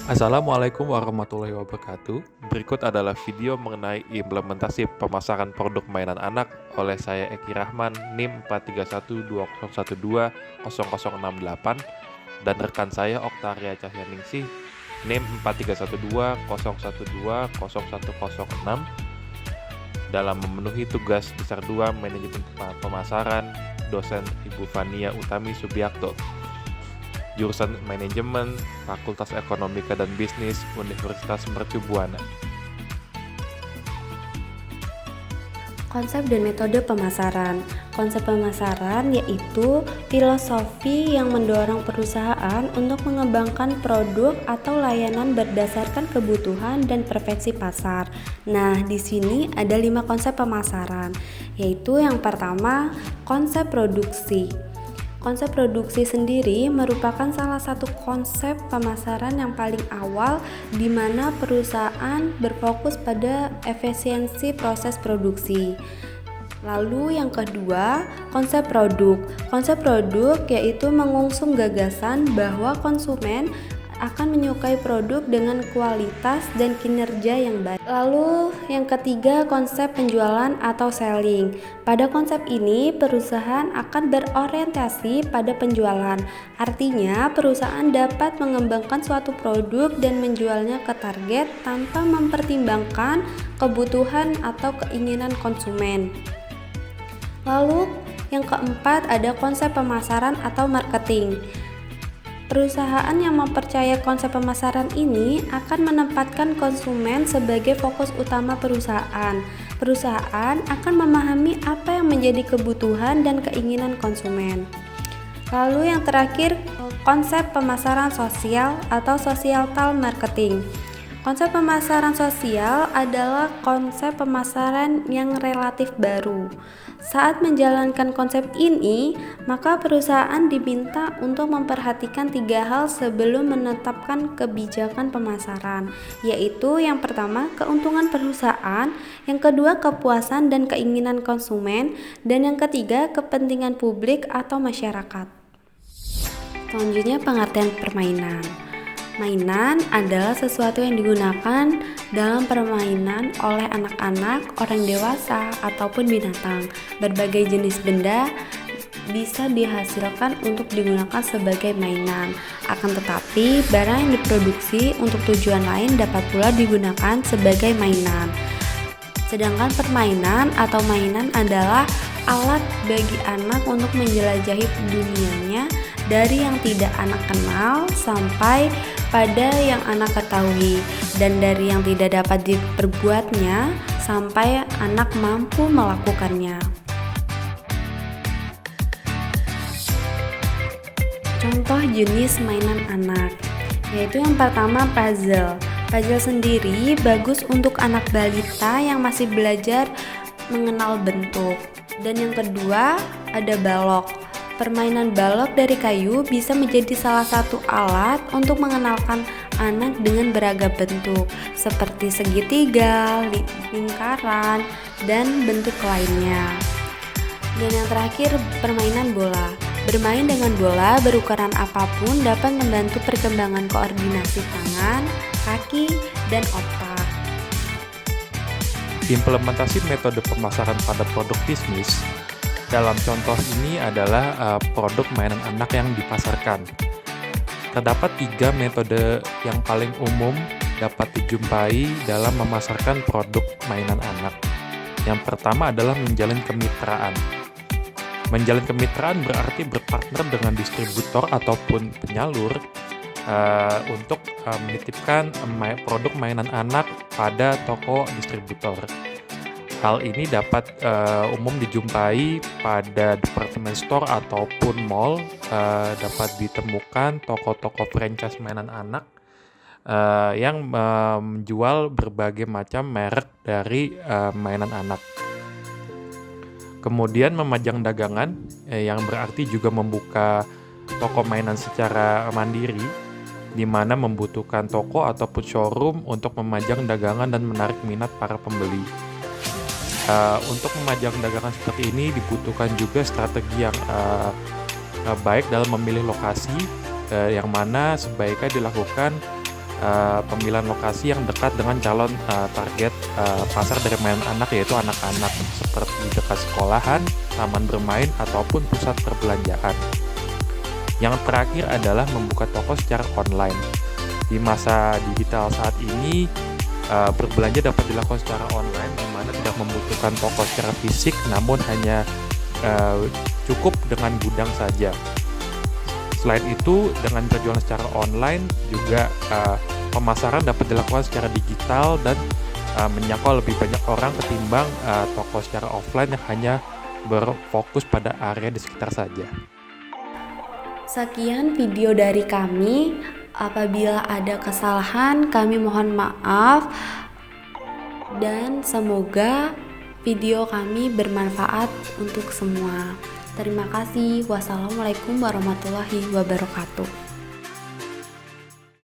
Assalamualaikum warahmatullahi wabarakatuh. Berikut adalah video mengenai implementasi pemasaran produk mainan anak oleh saya Eki Rahman, NIM 43120120068 dan rekan saya Oktaria Cahyaningsih, NIM 43120120106 dalam memenuhi tugas besar 2 Manajemen Pemasaran, dosen Ibu Fania Utami Subiakto, jurusan Manajemen, Fakultas Ekonomika dan Bisnis, Universitas Mercu Buana. Konsep dan metode pemasaran. Konsep pemasaran yaitu filosofi yang mendorong perusahaan untuk mengembangkan produk atau layanan berdasarkan kebutuhan dan preferensi pasar. Nah, di sini ada 5 konsep pemasaran, yaitu yang pertama, konsep produksi. Konsep produksi sendiri merupakan salah satu konsep pemasaran yang paling awal di mana perusahaan berfokus pada efisiensi proses produksi. Lalu yang kedua, konsep produk. Konsep produk yaitu mengusung gagasan bahwa konsumen akan menyukai produk dengan kualitas dan kinerja yang baik. Lalu yang ketiga, konsep penjualan atau selling. Pada konsep ini, perusahaan akan berorientasi pada penjualan. Artinya, perusahaan dapat mengembangkan suatu produk dan menjualnya ke target tanpa mempertimbangkan kebutuhan atau keinginan konsumen. Lalu yang keempat, ada konsep pemasaran atau marketing. Perusahaan yang mempercayai konsep pemasaran ini akan menempatkan konsumen sebagai fokus utama perusahaan. Perusahaan akan memahami apa yang menjadi kebutuhan dan keinginan konsumen. Lalu yang terakhir, konsep pemasaran sosial atau societal marketing. Konsep pemasaran sosial adalah konsep pemasaran yang relatif baru. Saat menjalankan konsep ini, maka perusahaan diminta untuk memperhatikan 3 hal sebelum menetapkan kebijakan pemasaran, yaitu yang pertama, keuntungan perusahaan, yang kedua, kepuasan dan keinginan konsumen, dan yang ketiga, kepentingan publik atau masyarakat. Selanjutnya, pengertian permainan. Mainan adalah sesuatu yang digunakan dalam permainan oleh anak-anak, orang dewasa, ataupun binatang. Berbagai jenis benda bisa dihasilkan untuk digunakan sebagai mainan. Akan tetapi, barang yang diproduksi untuk tujuan lain dapat pula digunakan sebagai mainan. Sedangkan permainan atau mainan adalah alat bagi anak untuk menjelajahi dunianya dari yang tidak anak kenal sampai pada yang anak ketahui, dan dari yang tidak dapat diperbuatnya sampai anak mampu melakukannya. Contoh jenis mainan anak, yaitu yang pertama puzzle. Puzzle sendiri bagus untuk anak balita yang masih belajar mengenal bentuk. Dan yang kedua ada balok. Permainan balok dari kayu bisa menjadi salah satu alat untuk mengenalkan anak dengan beragam bentuk seperti segitiga, lingkaran, dan bentuk lainnya. Dan yang terakhir, permainan bola. Bermain dengan bola berukuran apapun dapat membantu perkembangan koordinasi tangan, kaki, dan otak. Implementasi metode pemasaran pada produk bisnis dalam contoh ini adalah produk mainan anak yang dipasarkan. Terdapat 3 metode yang paling umum dapat dijumpai dalam memasarkan produk mainan anak. Yang pertama adalah menjalin kemitraan. Menjalin kemitraan berarti berpartner dengan distributor ataupun penyalur untuk menitipkan produk mainan anak pada toko distributor. Hal ini dapat umum dijumpai pada department store ataupun mall. Dapat ditemukan toko-toko franchise mainan anak yang menjual berbagai macam merek dari mainan anak. Kemudian memajang dagangan yang berarti juga membuka toko mainan secara mandiri, di mana membutuhkan toko ataupun showroom untuk memajang dagangan dan menarik minat para pembeli. Untuk memajang dagangan seperti ini dibutuhkan juga strategi yang baik dalam memilih lokasi, yang mana sebaiknya dilakukan pemilihan lokasi yang dekat dengan calon target pasar dari mainan anak, yaitu anak-anak, seperti dekat sekolahan, taman bermain, ataupun pusat perbelanjaan. Yang terakhir adalah membuka toko secara online. Di masa digital saat ini, berbelanja dapat dilakukan secara online, di mana tidak membutuhkan toko secara fisik, namun hanya cukup dengan gudang saja. Selain itu, dengan berjualan secara online juga pemasaran dapat dilakukan secara digital dan menjangkau lebih banyak orang ketimbang toko secara offline yang hanya berfokus pada area di sekitar saja. Sekian video dari kami. Apabila ada kesalahan, kami mohon maaf, dan semoga video kami bermanfaat untuk semua. Terima kasih. Wassalamualaikum warahmatullahi wabarakatuh.